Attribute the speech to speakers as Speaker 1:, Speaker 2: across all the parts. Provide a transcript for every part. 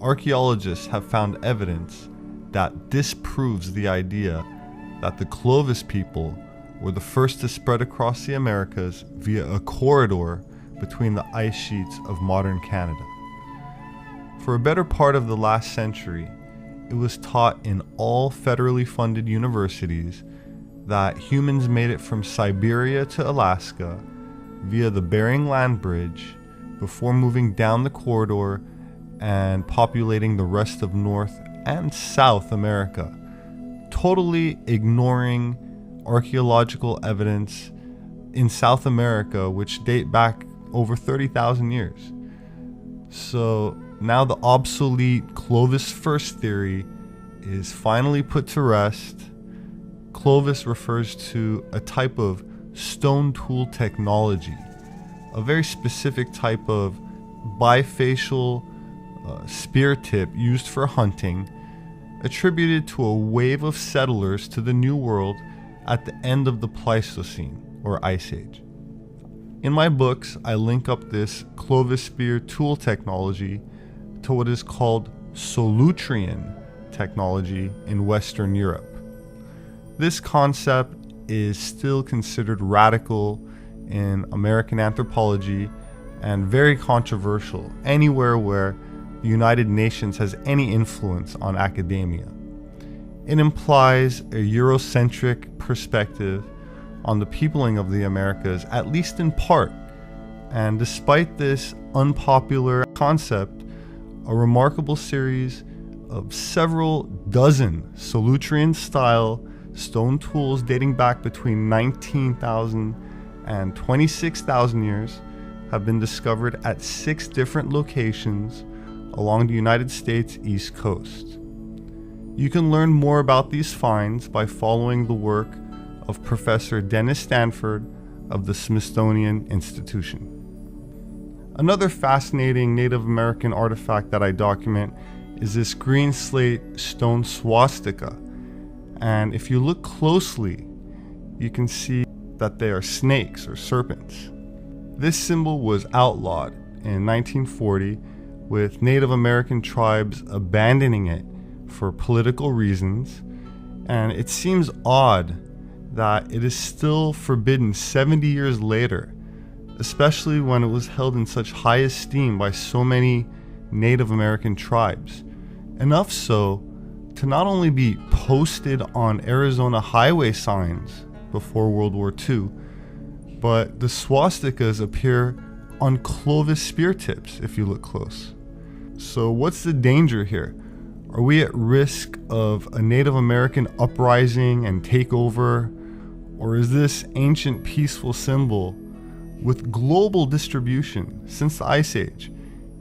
Speaker 1: archaeologists have found evidence that disproves the idea that the Clovis people were the first to spread across the Americas via a corridor between the ice sheets of modern Canada. For a better part of the last century, it was taught in all federally funded universities that humans made it from Siberia to Alaska via the Bering Land Bridge before moving down the corridor and populating the rest of North and South America, totally ignoring archaeological evidence in South America which date back over 30,000 years. So now the obsolete Clovis first theory is finally put to rest. Clovis refers to a type of stone tool technology, a very specific type of bifacial spear tip used for hunting, attributed to a wave of settlers to the New World at the end of the Pleistocene, or Ice Age. In my books, I link up this Clovis spear tool technology to what is called Solutrean technology in Western Europe. This concept is still considered radical in American anthropology and very controversial anywhere where the United Nations has any influence on academia. It implies a Eurocentric perspective on the peopling of the Americas, at least in part. And despite this unpopular concept, a remarkable series of several dozen Solutrean-style stone tools dating back between 19,000 and 26,000 years have been discovered at 6 different locations along the United States East Coast. You can learn more about these finds by following the work of Professor Dennis Stanford of the Smithsonian Institution. Another fascinating Native American artifact that I document is this green slate stone swastika. And if you look closely, you can see that they are snakes or serpents. This symbol was outlawed in 1940, with Native American tribes abandoning it for political reasons, and it seems odd that it is still forbidden 70 years later, especially when it was held in such high esteem by so many Native American tribes. Enough so to not only be posted on Arizona highway signs before World War II, but the swastikas appear on Clovis spear tips if you look close. So what's the danger here? Are we at risk of a Native American uprising and takeover? Or is this ancient peaceful symbol with global distribution since the Ice Age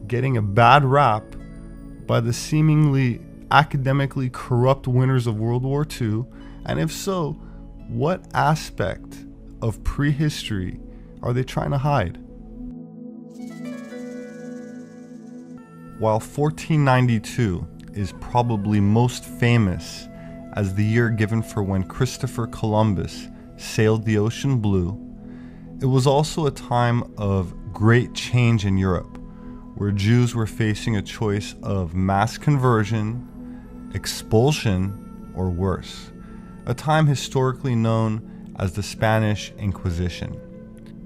Speaker 1: getting a bad rap by the seemingly academically corrupt winners of World War II? And if so, what aspect of prehistory are they trying to hide? While 1492 is probably most famous as the year given for when Christopher Columbus sailed the ocean blue, it was also a time of great change in Europe, where Jews were facing a choice of mass conversion, expulsion, or worse, a time historically known as the Spanish Inquisition.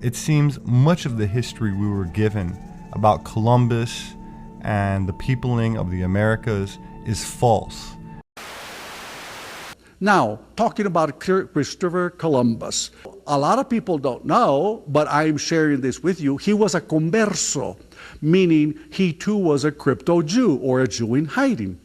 Speaker 1: It seems much of the history we were given about Columbus and the peopling of the Americas is false.
Speaker 2: Now, talking about Christopher Columbus, a lot of people don't know, but I'm sharing this with you. He was a converso, meaning he too was a crypto-Jew or a Jew in hiding.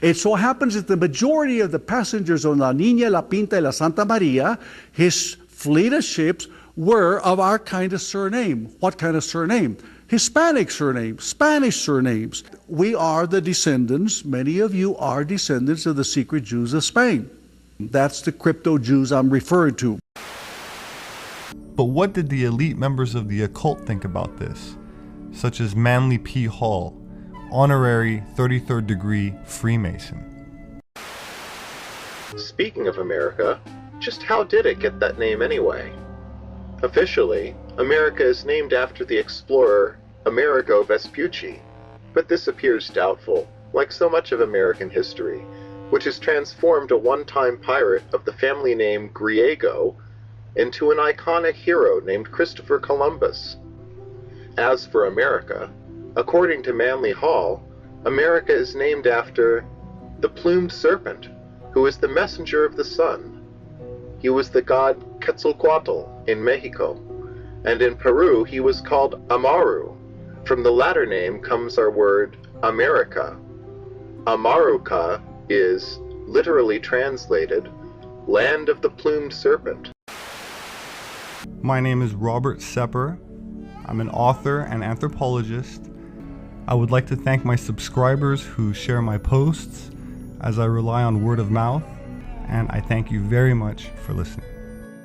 Speaker 2: It so happens that the majority of the passengers on La Niña, La Pinta, and La Santa Maria, his fleet of ships, were of our kind of surname. What kind of surname? Hispanic surname, Spanish surnames. We are the descendants, many of you are descendants of the secret Jews of Spain. That's the crypto-Jews I'm referring to.
Speaker 1: But what did the elite members of the occult think about this, such as Manly P. Hall, honorary 33rd degree Freemason?
Speaker 3: Speaking of America, just how did it get that name anyway? Officially, America is named after the explorer Amerigo Vespucci. But this appears doubtful, like so much of American history, which has transformed a one-time pirate of the family name Griego into an iconic hero named Christopher Columbus. As for America, according to Manly Hall, America is named after the plumed serpent, who is the messenger of the sun. He was the god Quetzalcoatl in Mexico, and in Peru he was called Amaru. From the latter name comes our word America. Amaruca is, literally translated, land of the plumed serpent.
Speaker 1: My name is Robert Sepehr. I'm an author and anthropologist. I would like to thank my subscribers who share my posts, as I rely on word of mouth, and I thank you very much for listening.